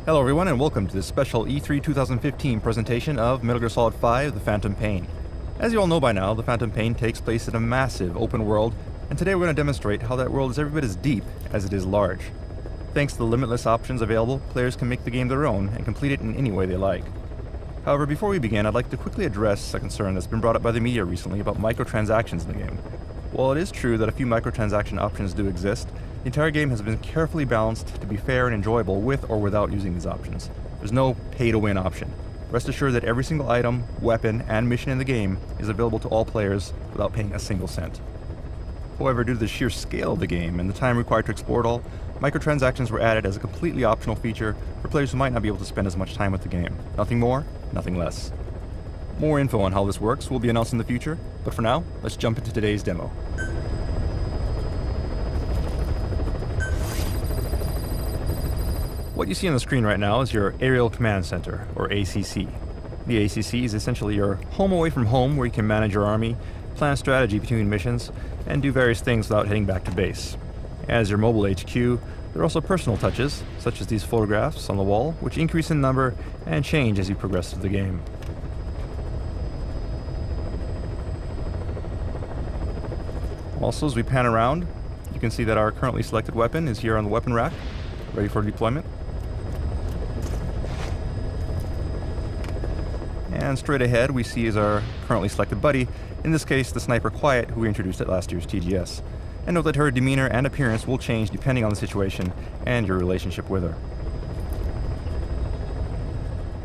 Hello everyone and welcome to this special E3 2015 presentation of Metal Gear Solid 5: The Phantom Pain. As you all know by now, The Phantom Pain takes place in a massive open world, and today we're going to demonstrate how that world is every bit as deep as it is large. Thanks to the limitless options available, players can make the game their own and complete it in any way they like. However, before we begin, I'd like to quickly address a concern that's been brought up by the media recently about microtransactions in the game. While it is true that a few microtransaction options do exist, the entire game has been carefully balanced to be fair and enjoyable with or without using these options. There's no pay-to-win option. Rest assured that every single item, weapon, and mission in the game is available to all players without paying a single cent. However, due to the sheer scale of the game and the time required to explore it all, microtransactions were added as a completely optional feature for players who might not be able to spend as much time with the game. Nothing more, nothing less. More info on how this works will be announced in the future, but for now, let's jump into today's demo. What you see on the screen right now is your Aerial Command Center, or ACC. The ACC is essentially your home away from home where you can manage your army, plan strategy between missions, and do various things without heading back to base. As your mobile HQ, there are also personal touches, such as these photographs on the wall, which increase in number and change as you progress through the game. Also, as we pan around, you can see that our currently selected weapon is here on the weapon rack, ready for deployment. And straight ahead we see is our currently selected buddy, in this case the Sniper Quiet, who we introduced at last year's TGS. And note that her demeanor and appearance will change depending on the situation and your relationship with her.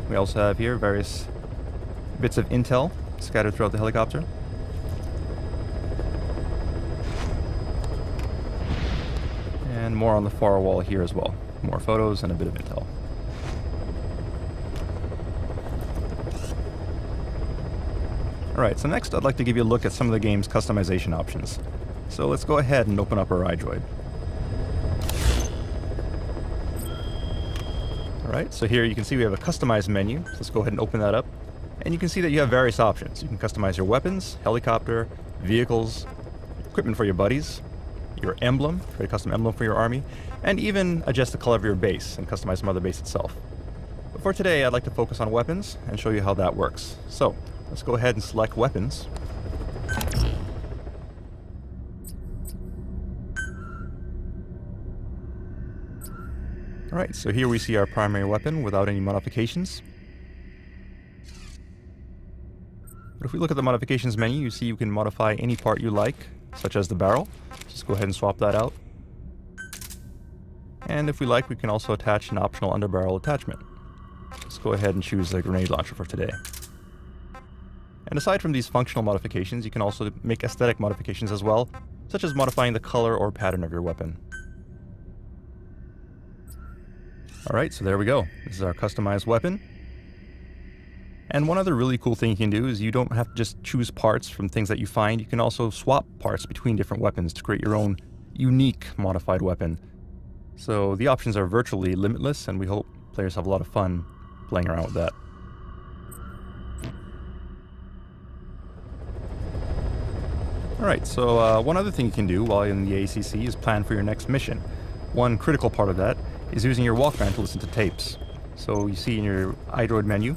We also have here various bits of intel scattered throughout the helicopter. And more on the far wall here as well. More photos and a bit of intel. Alright, so next I'd like to give you a look at some of the game's customization options. So let's go ahead and open up our iDroid. Alright, so here you can see we have a customized menu. So let's go ahead and open that up. And you can see that you have various options. You can customize your weapons, helicopter, vehicles, equipment for your buddies, your emblem, create a custom emblem for your army, and even adjust the color of your base and customize some other base itself. But for today, I'd like to focus on weapons and show you how that works. So let's go ahead and select weapons. Alright, so here we see our primary weapon without any modifications. But if we look at the modifications menu, you see you can modify any part you like, such as the barrel. Just go ahead and swap that out. And if we like, we can also attach an optional underbarrel attachment. Let's go ahead and choose the grenade launcher for today. And aside from these functional modifications, you can also make aesthetic modifications as well, such as modifying the color or pattern of your weapon. Alright, so there we go. This is our customized weapon. And one other really cool thing you can do is you don't have to just choose parts from things that you find. You can also swap parts between different weapons to create your own unique modified weapon. So the options are virtually limitless, and we hope players have a lot of fun playing around with that. Alright, so one other thing you can do while in the ACC is plan for your next mission. One critical part of that is using your Walkman to listen to tapes. So you see in your iDroid menu,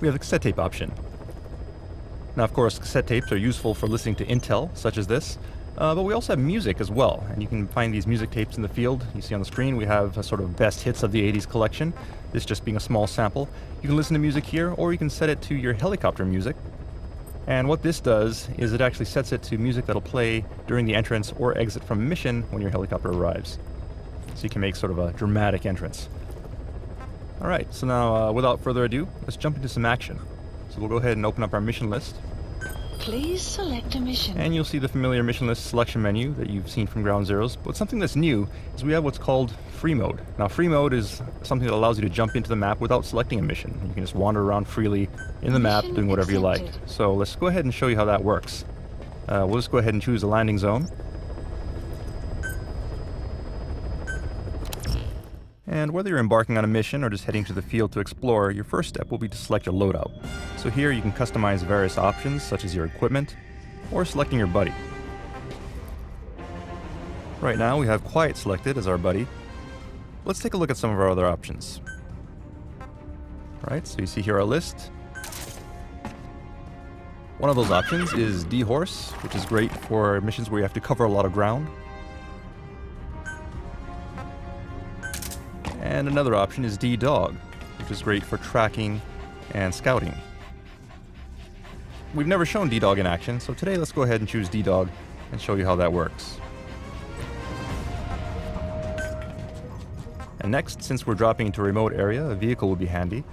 we have the cassette tape option. Now of course cassette tapes are useful for listening to intel, such as this, but we also have music as well, and you can find these music tapes in the field. You see on the screen we have a sort of best hits of the 80s collection, this just being a small sample. You can listen to music here, or you can set it to your helicopter music. And what this does is it actually sets it to music that'll play during the entrance or exit from a mission when your helicopter arrives. So you can make sort of a dramatic entrance. Alright, so now without further ado, let's jump into some action. So we'll go ahead and open up our mission list. Please select a mission. And you'll see the familiar mission list selection menu that you've seen from Ground Zeroes. But something that's new is we have what's called free mode. Now free mode is something that allows you to jump into the map without selecting a mission. You can just wander around freely in the map doing whatever you like. So let's go ahead and show you how that works. We'll just go ahead and choose a landing zone. And whether you're embarking on a mission or just heading to the field to explore, your first step will be to select your loadout. So here you can customize various options such as your equipment or selecting your buddy. Right now we have Quiet selected as our buddy. Let's take a look at some of our other options. Alright, so you see here our list. One of those options is D-Horse, which is great for missions where you have to cover a lot of ground. And another option is D-Dog, which is great for tracking and scouting. We've never shown D-Dog in action, so today let's go ahead and choose D-Dog and show you how that works. And next, since we're dropping into a remote area, a vehicle will be handy.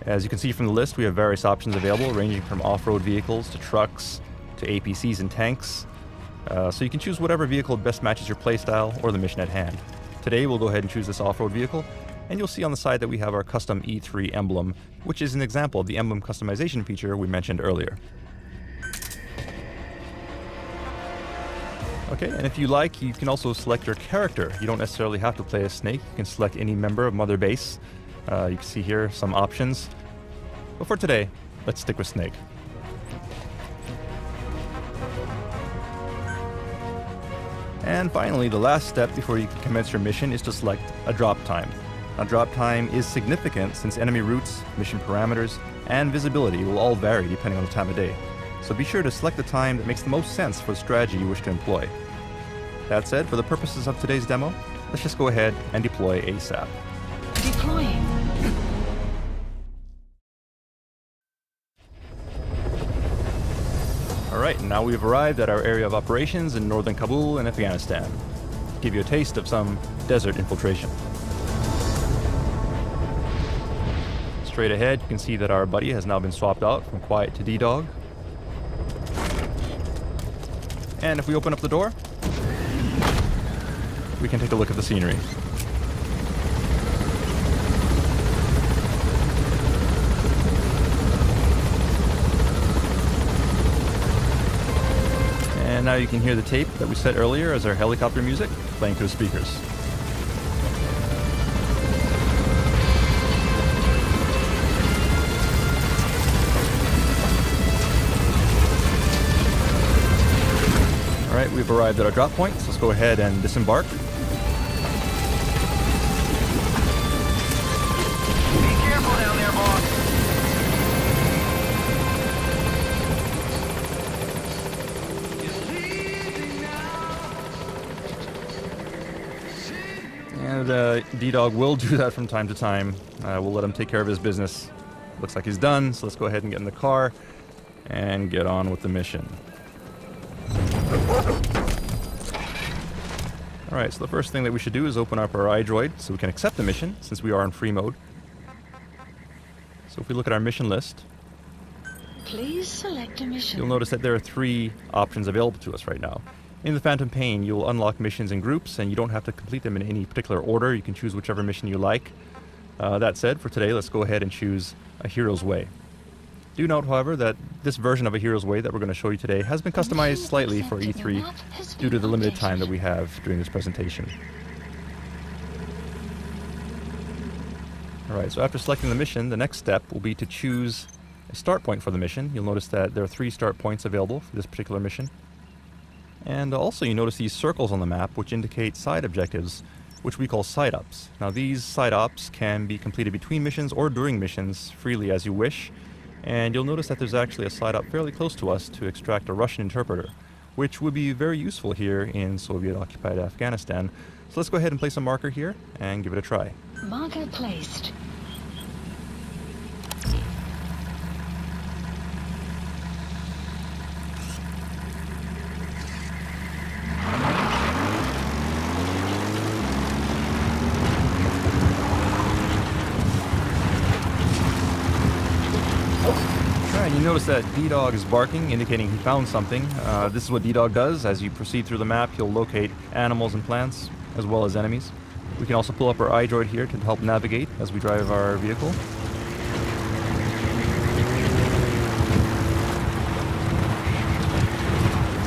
As you can see from the list, we have various options available, ranging from off-road vehicles to trucks to APCs and tanks. So you can choose whatever vehicle best matches your playstyle or the mission at hand. Today we'll go ahead and choose this off-road vehicle, and you'll see on the side that we have our custom E3 emblem, which is an example of the emblem customization feature we mentioned earlier. Okay, and if you like, you can also select your character. You don't necessarily have to play as Snake. You can select any member of Mother Base. You can see here some options. But for today, let's stick with Snake. And finally, the last step before you can commence your mission is to select a drop time. Now, drop time is significant since enemy routes, mission parameters, and visibility will all vary depending on the time of day. So be sure to select the time that makes the most sense for the strategy you wish to employ. That said, for the purposes of today's demo, let's just go ahead and deploy ASAP. Deploying. Alright, now we've arrived at our area of operations in northern Kabul in Afghanistan. To give you a taste of some desert infiltration. Straight ahead, you can see that our buddy has now been swapped out from Quiet to D-Dog. And if we open up the door, we can take a look at the scenery. And now you can hear the tape that we set earlier as our helicopter music playing through the speakers. Alright, we've arrived at our drop point, so let's go ahead and disembark. Be careful down there, boss. And D-Dog will do that from time to time. We'll let him take care of his business. Looks like he's done, so let's go ahead and get in the car and get on with the mission. Alright, so the first thing that we should do is open up our iDroid so we can accept the mission, since we are in free mode. So if we look at our mission list, Please select a mission. you'll notice that there are 3 options available to us right now. In the Phantom Pain, you'll unlock missions in groups, and you don't have to complete them in any particular order. You can choose whichever mission you like. That said, for today, let's go ahead and choose A Hero's Way. Do note, however, that this version of A Hero's Way that we're going to show you today has been customized slightly for E3 due to the limited time that we have during this presentation. Alright, so after selecting the mission, the next step will be to choose a start point for the mission. You'll notice that there are 3 start points available for this particular mission. And also you notice these circles on the map which indicate side objectives, which we call side ops. Now these side ops can be completed between missions or during missions freely as you wish. And you'll notice that there's actually a side op fairly close to us to extract a Russian interpreter, which would be very useful here in Soviet-occupied Afghanistan. So let's go ahead and place a marker here and give it a try. Marker placed. You notice that D-Dog is barking, indicating he found something. This is what D-Dog does. As you proceed through the map, he'll locate animals and plants, as well as enemies. We can also pull up our iDroid here to help navigate as we drive our vehicle.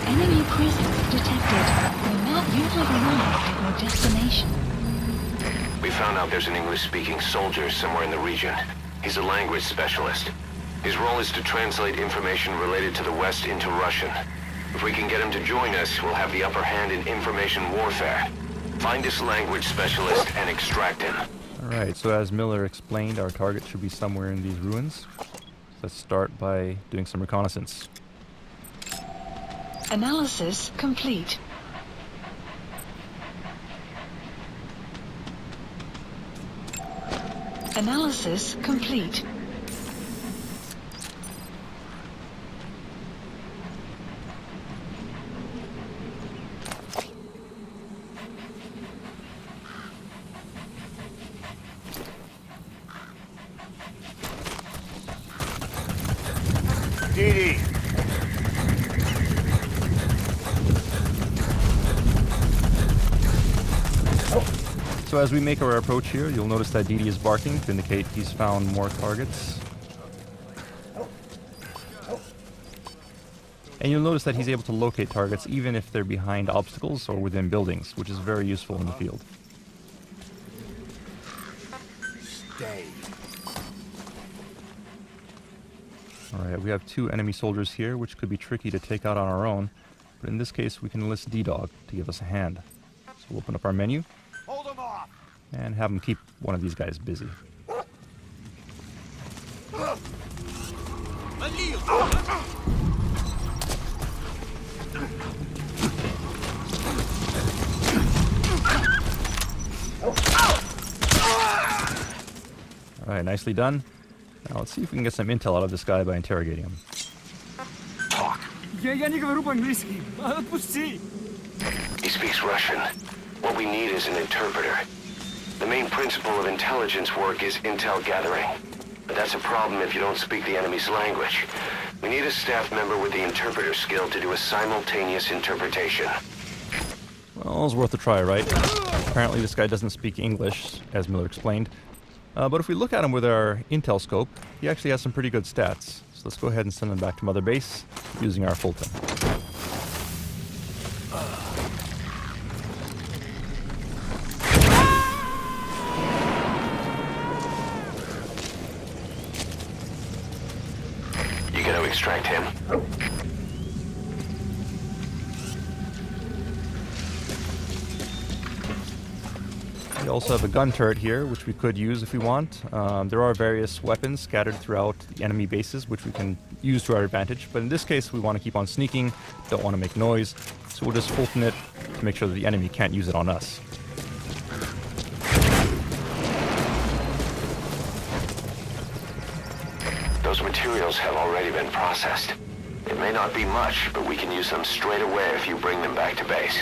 Enemy presence detected. The map you have arrived at your destination. We found out there's an English-speaking soldier somewhere in the region. He's a language specialist. His role is to translate information related to the West into Russian. If we can get him to join us, we'll have the upper hand in information warfare. Find this language specialist and extract him. Alright, so as Miller explained, our target should be somewhere in these ruins. Let's start by doing some reconnaissance. Analysis complete. Analysis complete. DD. So as we make our approach here, you'll notice that DD is barking to indicate he's found more targets. And you'll notice that he's able to locate targets even if they're behind obstacles or within buildings, which is very useful in the field. Stay. Alright, we have 2 enemy soldiers here, which could be tricky to take out on our own, but in this case we can enlist D-Dog to give us a hand. So we'll open up our menu Hold them off. and have him keep one of these guys busy. Alright, nicely done. Now let's see if we can get some intel out of this guy by interrogating him. Talk. Я не говорю по-английски. Отпусти. He speaks Russian. What we need is an interpreter. The main principle of intelligence work is intel gathering. But that's a problem if you don't speak the enemy's language. We need a staff member with the interpreter skill to do a simultaneous interpretation. Well, it's worth a try, right? Apparently this guy doesn't speak English, as Miller explained. But if we look at him with our intel scope, he actually has some pretty good stats. So let's go ahead and send him back to Mother Base using our Fulton. You gotta extract him. We also have a gun turret here, which we could use if we want. There are various weapons scattered throughout the enemy bases, which we can use to our advantage. But in this case, we want to keep on sneaking, don't want to make noise. So we'll just Fulton it to make sure that the enemy can't use it on us. Those materials have already been processed. It may not be much, but we can use them straight away if you bring them back to base.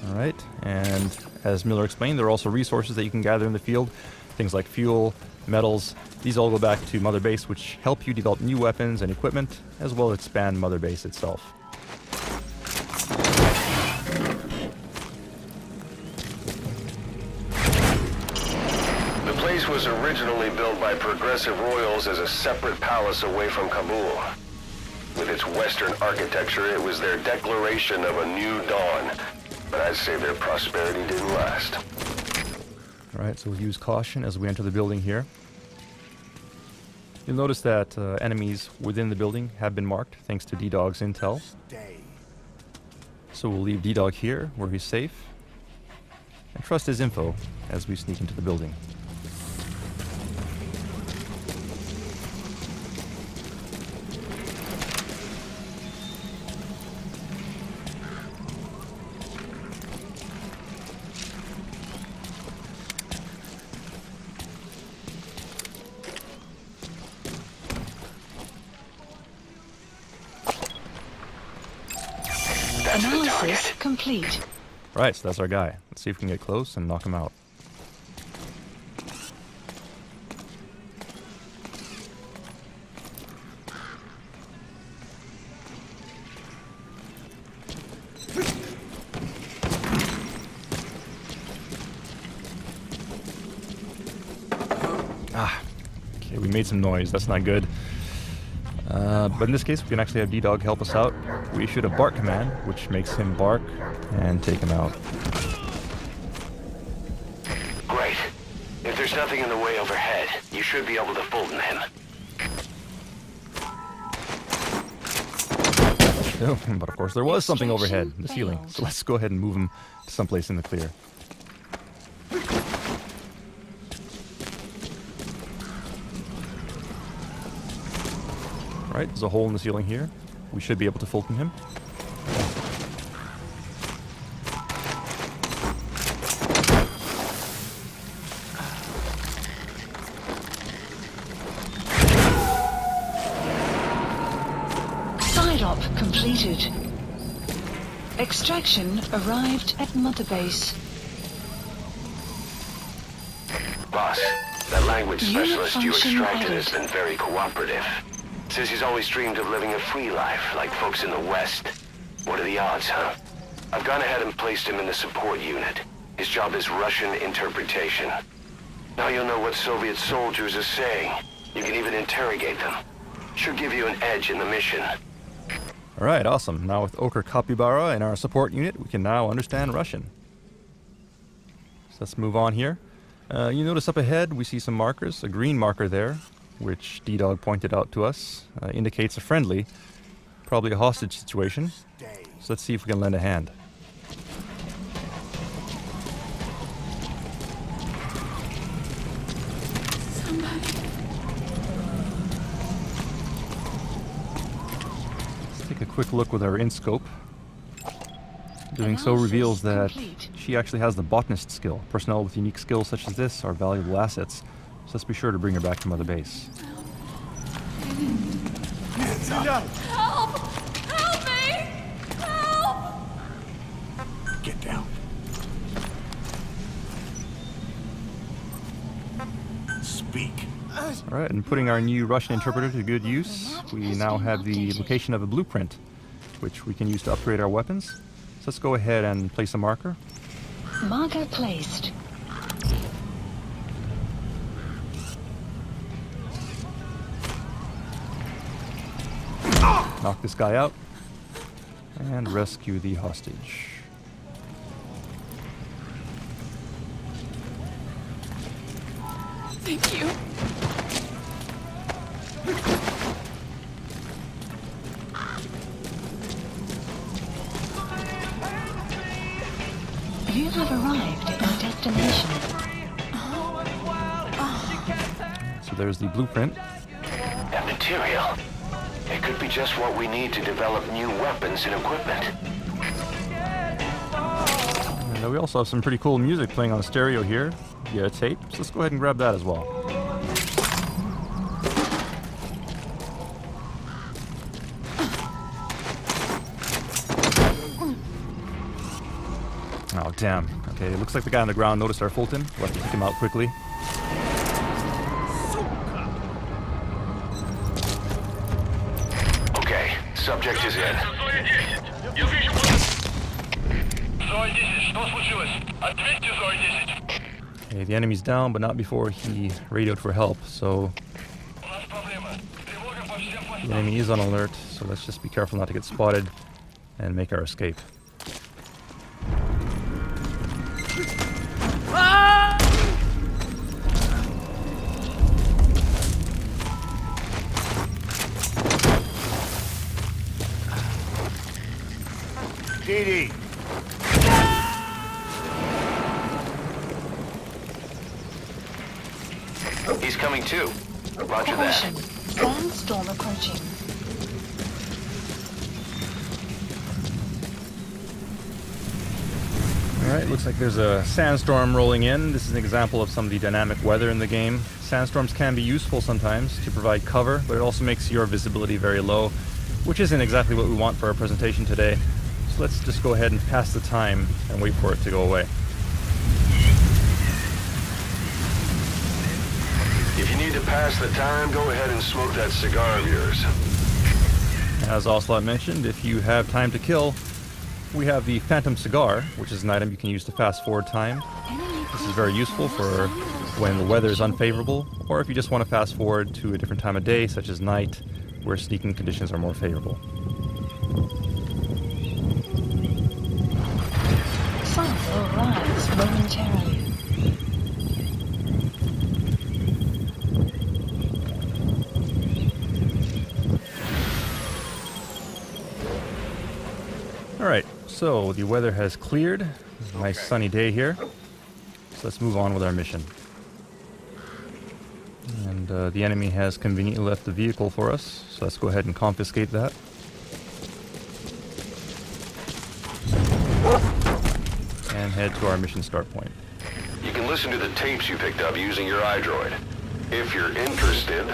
Alright, and as Miller explained, there are also resources that you can gather in the field. Things like fuel, metals. These all go back to Mother Base, which help you develop new weapons and equipment, as well as expand Mother Base itself. The place was originally built by progressive royals as a separate palace away from Kabul. With its Western architecture, it was their declaration of a new dawn. But I'd say their prosperity didn't last. Alright, so we'll use caution as we enter the building here. You'll notice that enemies within the building have been marked thanks to D-Dog's intel. Stay. So we'll leave D-Dog here, where he's safe, and trust his info as we sneak into the building. That's the Analysis target. complete. Right, so that's our guy. Let's see if we can get close and knock him out. Okay, we made some noise. That's not good. But in this case, we can actually have D-Dog help us out. We issued a bark command, which makes him bark and take him out. Great. If there's nothing in the way overhead, you should be able to Fulton him. Oh, but of course there was something overhead, Extraction the ceiling. failed. So let's go ahead and move him to someplace in the clear. Alright, there's a hole in the ceiling here. We should be able to Fulton him. Side op completed. Extraction arrived at Mother Base. Boss, that language Unit specialist you function extracted has added. been very cooperative. Says he's always dreamed of living a free life, like folks in the West. What are the odds, huh? I've gone ahead and placed him in the support unit. His job is Russian interpretation. Now you'll know what Soviet soldiers are saying. You can even interrogate them. Should give you an edge in the mission. Alright, awesome. Now with Oker Kapibara in our support unit, we can now understand Russian. So let's move on here. You notice up ahead we see some markers. A green marker there, which D-Dog pointed out to us, indicates a friendly, probably a hostage situation. So let's see if we can lend a hand. Let's take a quick look with our in-scope. Doing so reveals that she actually has the botanist skill. Personnel with unique skills such as this are valuable assets. So let's be sure to bring her back to Mother Base. Help! Help me! Help! Get down. Speak. Alright, and putting our new Russian interpreter to good use, we now have the location of a blueprint, which we can use to upgrade our weapons. So let's go ahead and place a marker. Marker placed. Knock this guy out, and rescue the hostage. Thank you. You have arrived at your destination. So there's the blueprint. That material. It could be just what we need to develop new weapons and equipment. And we also have some pretty cool music playing on stereo here via tape, so let's go ahead and grab that as well. Oh, damn. Okay, it looks like the guy on the ground noticed our Fulton. We'll have to kick him out quickly. Okay, subject is in. Okay, the enemy's down, but not before he radioed for help, so the enemy is on alert, so let's just be careful not to get spotted and make our escape. DD. He's coming too. Roger that. Caution. Sandstorm approaching. Alright, looks like there's a sandstorm rolling in. This is an example of some of the dynamic weather in the game. Sandstorms can be useful sometimes to provide cover, but it also makes your visibility very low, which isn't exactly what we want for our presentation today. So let's just go ahead and pass the time and wait for it to go away. If you need to pass the time, go ahead and smoke that cigar of yours. As Ocelot mentioned, if you have time to kill, we have the Phantom Cigar, which is an item you can use to fast forward time. This is very useful for when the weather is unfavorable, or if you just want to fast forward to a different time of day, such as night, where sneaking conditions are more favorable. Sun will rise momentarily. Alright, so the weather has cleared. Nice sunny day here. So let's move on with our mission. And the enemy has conveniently left the vehicle for us, so let's go ahead and confiscate that. And head to our mission start point. You can listen to the tapes you picked up using your iDroid. If you're interested,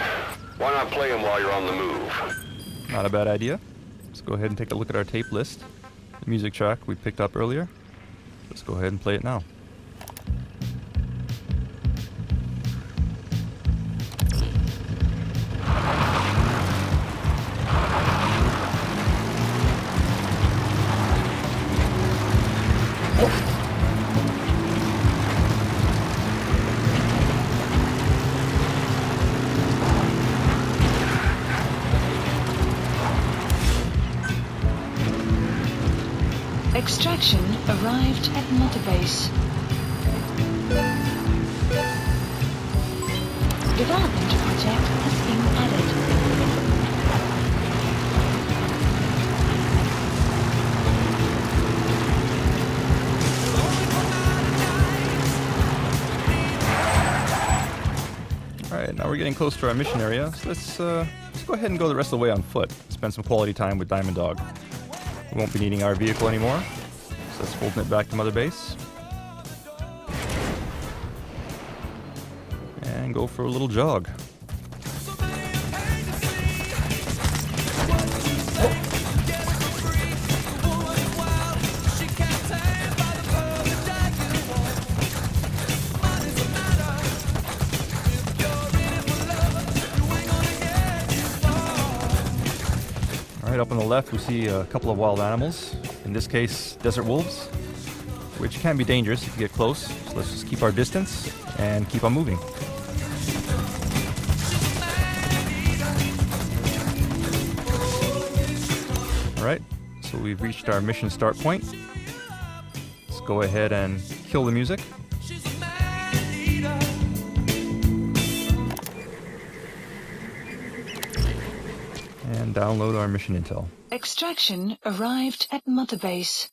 why not play them while you're on the move? Not a bad idea. Let's go ahead and take a look at our tape list. The music track we picked up earlier. Let's go ahead and play it now. Extraction arrived at Mother Base. Development project has been added. Alright, now we're getting close to our mission area, so let's go ahead and go the rest of the way on foot. Spend some quality time with Diamond Dog. We won't be needing our vehicle anymore, so let's fold it back to Mother Base. And go for a little jog. Right up on the left we see a couple of wild animals, in this case desert wolves, which can be dangerous if you get close, so let's just keep our distance and keep on moving. Alright, so we've reached our mission start point. Let's go ahead and kill the music. And download our mission intel. Extraction arrived at Mother Base.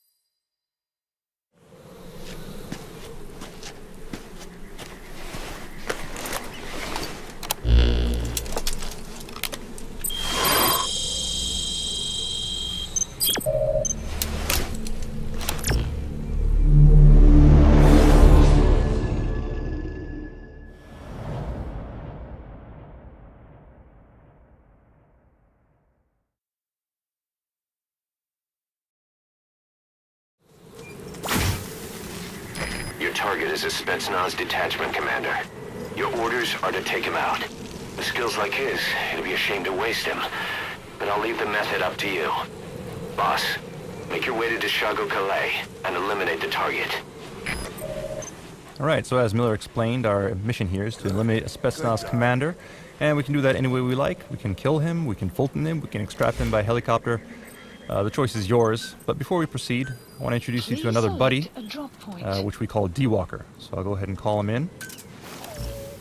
Your target is a Spetsnaz detachment commander. Your orders are to take him out. With skills like his, it'd be a shame to waste him. But I'll leave the method up to you. Boss, make your way to Deshago Calais and eliminate the target. Alright, so as Miller explained, our mission here is to eliminate a Spetsnaz commander, and we can do that any way we like. We can kill him, we can Fulton him, we can extract him by helicopter. The choice is yours, but before we proceed, I want to introduce you to another buddy, which we call D-Walker. So I'll go ahead and call him in,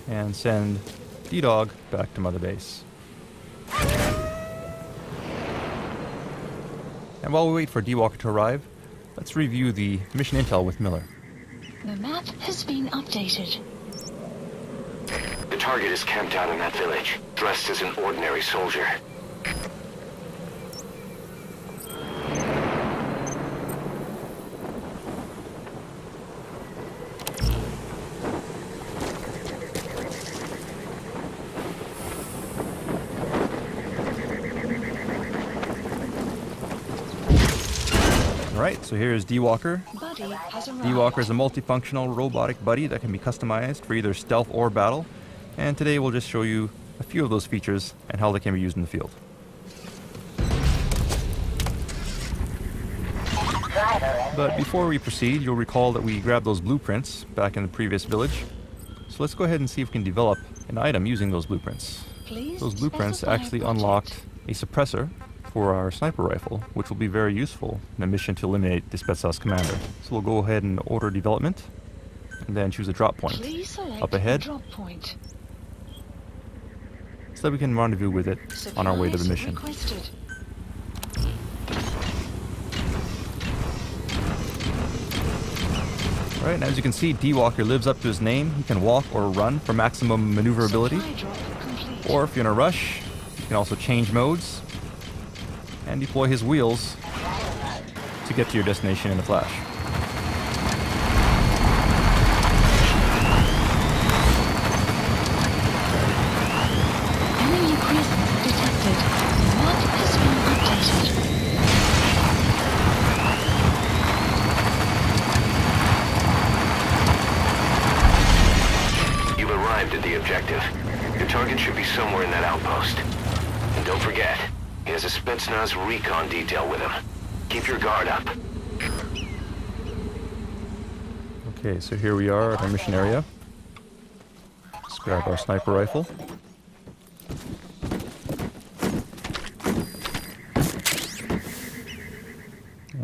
and send D-Dog back to Mother Base. And while we wait for D-Walker to arrive, let's review the mission intel with Miller. The map has been updated. The target is camped out in that village, dressed as an ordinary soldier. Alright, so here's D-Walker. Buddy has arrived. D-Walker is a multifunctional robotic buddy that can be customized for either stealth or battle. And today we'll just show you a few of those features and how they can be used in the field. But before we proceed, you'll recall that we grabbed those blueprints back in the previous village. So let's go ahead and see if we can develop an item using those blueprints. Please Those blueprints specify actually project. unlocked a suppressor for our sniper rifle, which will be very useful in a mission to eliminate the Spetsnaz commander. So we'll go ahead and order development, and then choose a drop point Please select up ahead, drop point. so that we can rendezvous with it on our way to the Supplies mission. requested. Right, and as you can see, D-Walker lives up to his name. He can walk or run for maximum maneuverability. Supply drop complete. Or if you're in a rush, you can also change modes and deploy his wheels to get to your destination in a flash. Enemy presence detected. Map has been updated. You've arrived at the objective. Your target should be somewhere in that outpost. And don't forget, he has a Spetsnaz recon detail with him. Keep your guard up. Okay, so here we are at our mission area. Let's grab our sniper rifle.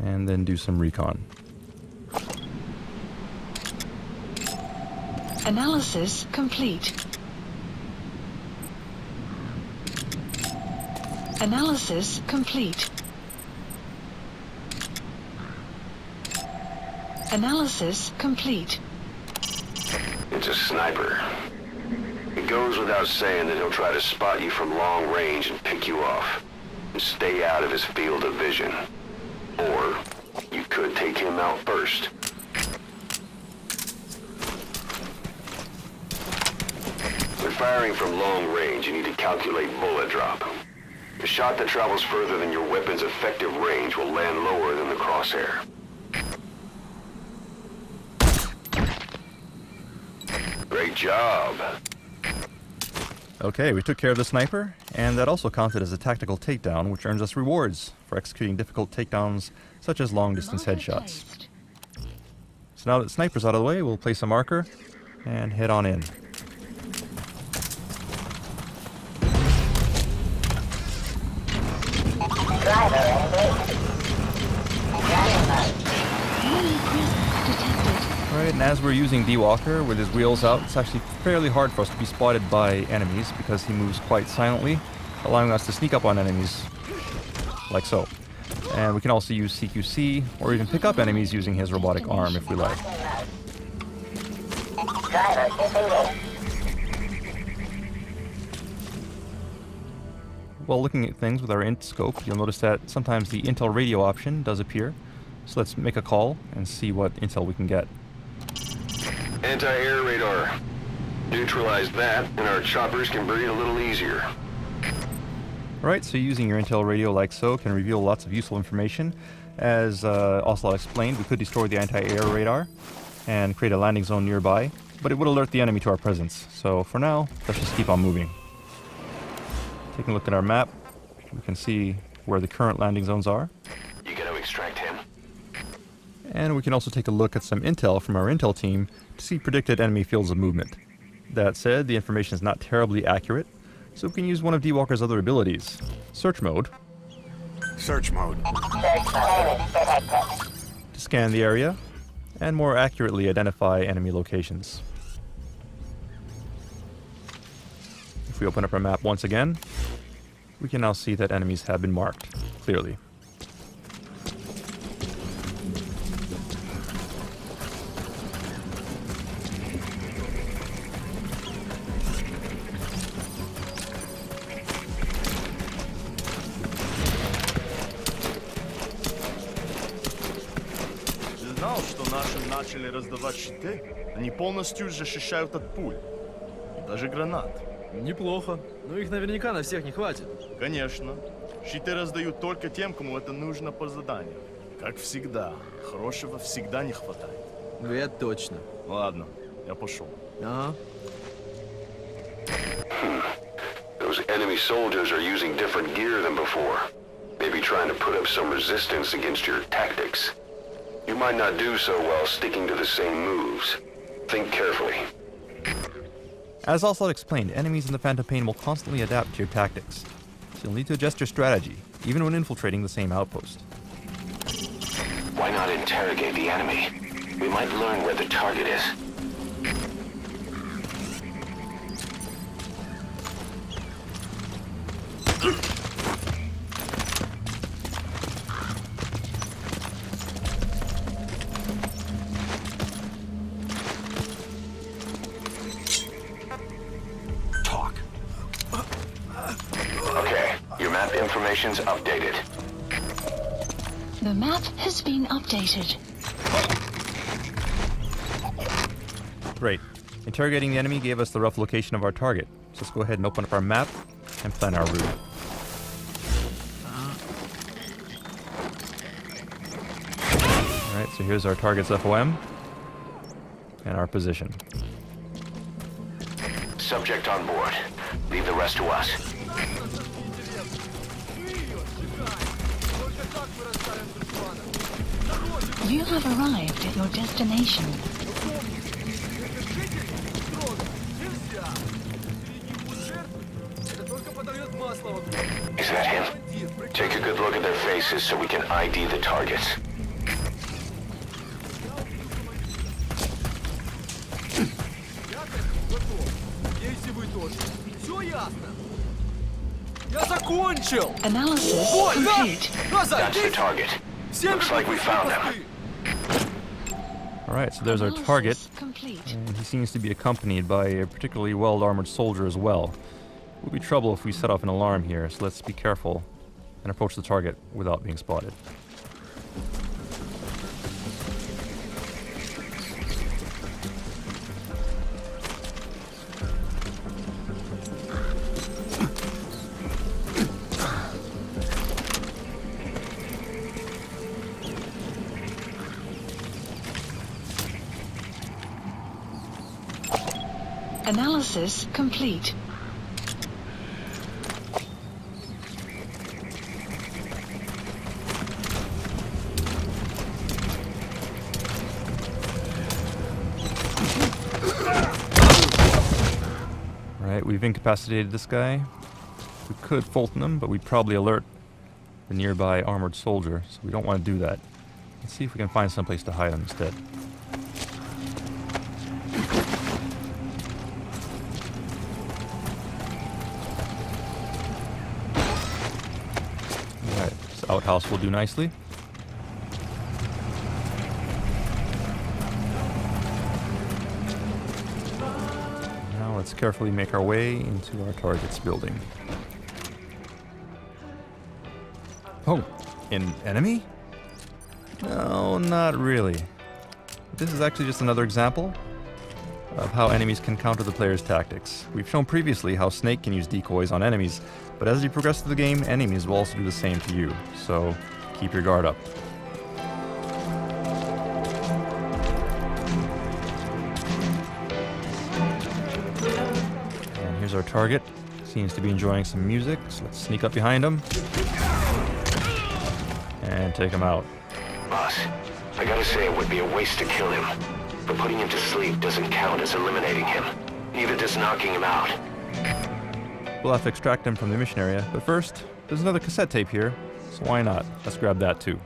And then do some recon. Analysis complete. Analysis complete. Analysis complete. It's a sniper. It goes without saying that he'll try to spot you from long range and pick you off. And stay out of his field of vision. Or you could take him out first. When firing from long range, you need to calculate bullet drop. A shot that travels further than your weapon's effective range will land lower than the crosshair. Great job. Okay, we took care of the sniper, and that also counted as a tactical takedown, which earns us rewards for executing difficult takedowns such as long-distance Marker headshots. placed. So now that the sniper's out of the way, we'll place a marker and head on in. Enemy presence detected. Right, and as we're using D-Walker with his wheels out, it's actually fairly hard for us to be spotted by enemies because he moves quite silently, allowing us to sneak up on enemies like so. And we can also use CQC or even pick up enemies using his robotic arm if we like. While looking at things with our int scope, you'll notice that sometimes the intel radio option does appear. So let's make a call and see what intel we can get. Anti-air radar. Neutralize that, and our choppers can breathe a little easier. Alright, so using your intel radio like so can reveal lots of useful information. As Ocelot explained, we could destroy the anti-air radar and create a landing zone nearby, but it would alert the enemy to our presence. So for now, let's just keep on moving. Taking a look at our map, we can see where the current landing zones are. You gotta extract him. And we can also take a look at some intel from our intel team to see predicted enemy fields of movement. That said, the information is not terribly accurate, so we can use one of D-Walker's other abilities, Search Mode, Search mode. to scan the area and more accurately identify enemy locations. If we open up our map once again, we can now see that enemies have been marked clearly. Ты знал, что нашим начали раздавать щиты? Они полностью защищают от пуль. И даже гранат. Неплохо. Но их наверняка на всех не хватит. Конечно. Щиты раздают только тем, кому это нужно по заданию. Как всегда, хорошего всегда не хватает. Это точно. Ладно, я пошел. Ага. Those enemy soldiers are using different gear than before. Maybe trying to put up some resistance against your tactics. You might not do so while sticking to the same moves. Think carefully. As Ocelot explained, enemies in the Phantom Pain will constantly adapt to your tactics, so you'll need to adjust your strategy, even when infiltrating the same outpost. Why not interrogate the enemy? We might learn where the target is. information's updated. The map has been updated. Great. Interrogating the enemy gave us the rough location of our target. So let's go ahead and open up our map and plan our route. Alright, so here's our target's FOM and our position. Subject on board. Leave the rest to us. You have arrived at your destination. Is that him? Take a good look at their faces so we can ID the targets. Я закончил! Analysis Ой, да! complete. That's the target. Looks like we found him. Alright, so there's our target, Analysis complete. and he seems to be accompanied by a particularly well-armored soldier as well. It would be trouble if we set off an alarm here, so let's be careful and approach the target without being spotted. Analysis complete. Alright, we've incapacitated this guy. We could Fulton him, but we'd probably alert the nearby armored soldier, so we don't want to do that. Let's see if we can find someplace to hide him instead. Alright, this outhouse will do nicely. Now let's carefully make our way into our target's building. Oh, an enemy? No, not really. This is actually just another example of how enemies can counter the player's tactics. We've shown previously how Snake can use decoys on enemies, but as you progress through the game, enemies will also do the same to you, so keep your guard up. And here's our target. Seems to be enjoying some music, so let's sneak up behind him and take him out. Boss, I gotta say it would be a waste to kill him. But putting him to sleep doesn't count as eliminating him. Neither does knocking him out. We'll have to extract him from the mission area, but first, there's another cassette tape here, so why not? Let's grab that too.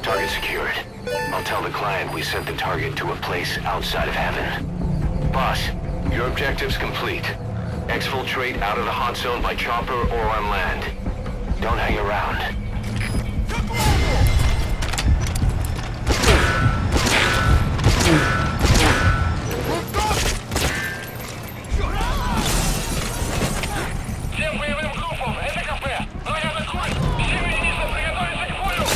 Target secured. I'll tell the client we sent the target to a place outside of heaven. Boss, your objective's complete. Exfiltrate out of the hot zone by chopper or on land. Don't hang around. Всем боевым группам, это КП. Наряд огонь. Все единицы приготовиться к бою.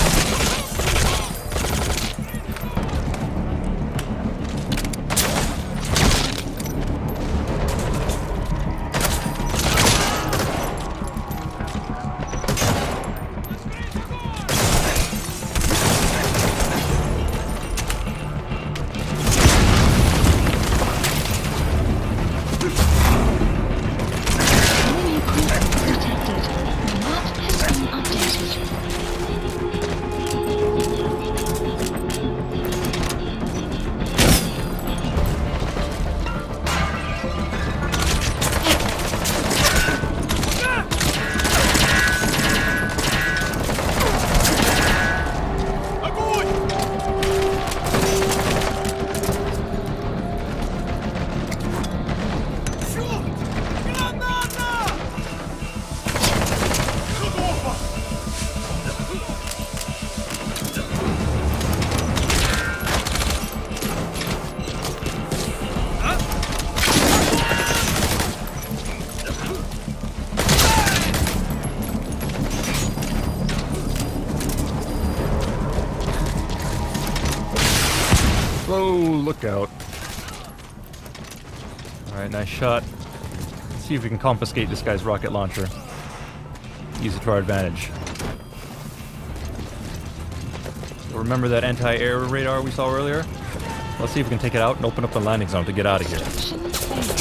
lookout. Alright, nice shot. Let's see if we can confiscate this guy's rocket launcher. Use it to our advantage. So remember that anti-air radar we saw earlier? Let's see if we can take it out and open up the landing zone to get out of here. Mission failed.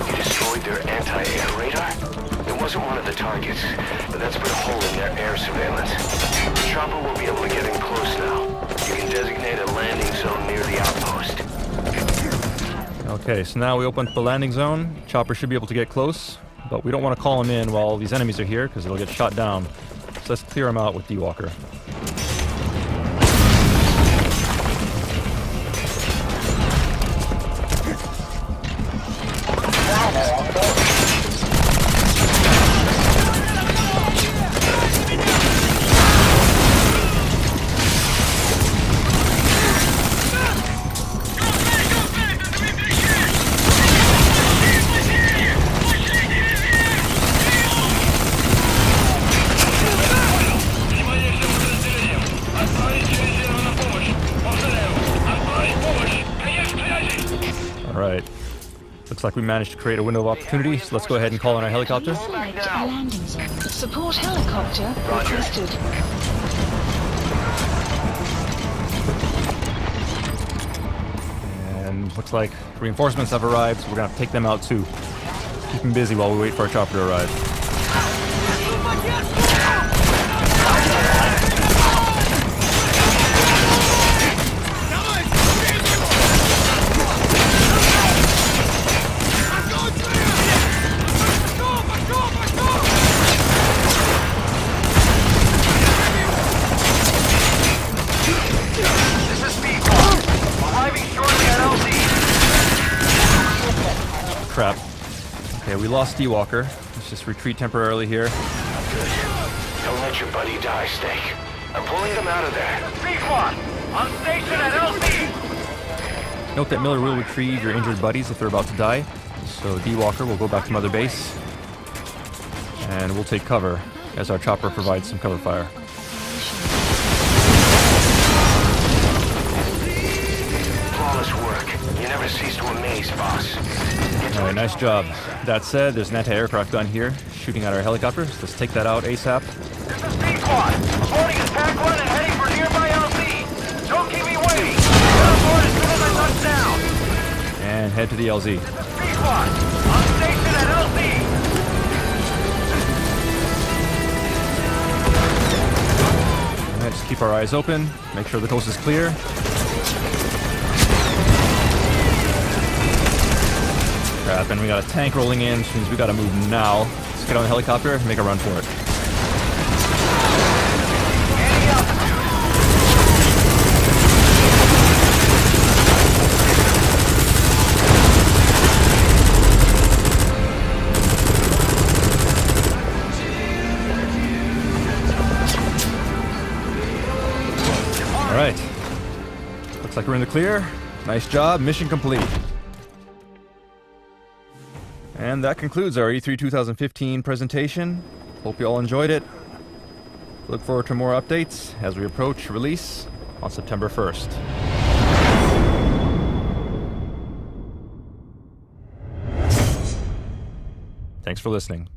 You destroyed their anti-air radar? It wasn't one of the targets, but that's put a hole in their air surveillance. The chopper will be able to get in close now. You can designate a landing zone near the outpost. Okay, so now we open up the landing zone. Chopper should be able to get close, but we don't want to call him in while these enemies are here because they'll get shot down. So let's clear him out with D-Walker. Alright. Looks like we managed to create a window of opportunity, so let's go ahead and call in our helicopter. Select a landing zone. Support helicopter requested. And looks like reinforcements have arrived, so we're gonna have to take them out too. Keep them busy while we wait for our chopper to arrive. This is Speedball. Arriving shortly at LZ. Crap. Okay, we lost D-Walker. Let's just retreat temporarily here. Don't let your buddy die, Snake. I'm pulling them out of there. Speedball, on station at LZ. Note that Miller will retrieve your injured buddies if they're about to die. So D-Walker will go back to Mother Base. And we'll take cover as our chopper provides some cover fire. Flawless work. You never cease to amaze, boss. Alright, nice job. That said, there's an anti-aircraft gun here shooting at our helicopters. Let's take that out ASAP. This is Speedball. Boarding is pack one and heading for nearby LZ. Don't keep me waiting. Get on board as soon as I touch down. And head to the LZ. Speedball, on station at LZ. Alright, just keep our eyes open. Make sure the coast is clear. Crap, and we got a tank rolling in, which means we gotta move now. Let's get on the helicopter and make a run for it. Alright. Looks like we're in the clear. Nice job, mission complete. And that concludes our E3 2015 presentation. Hope you all enjoyed it. Look forward to more updates as we approach release on September 1st. Thanks for listening.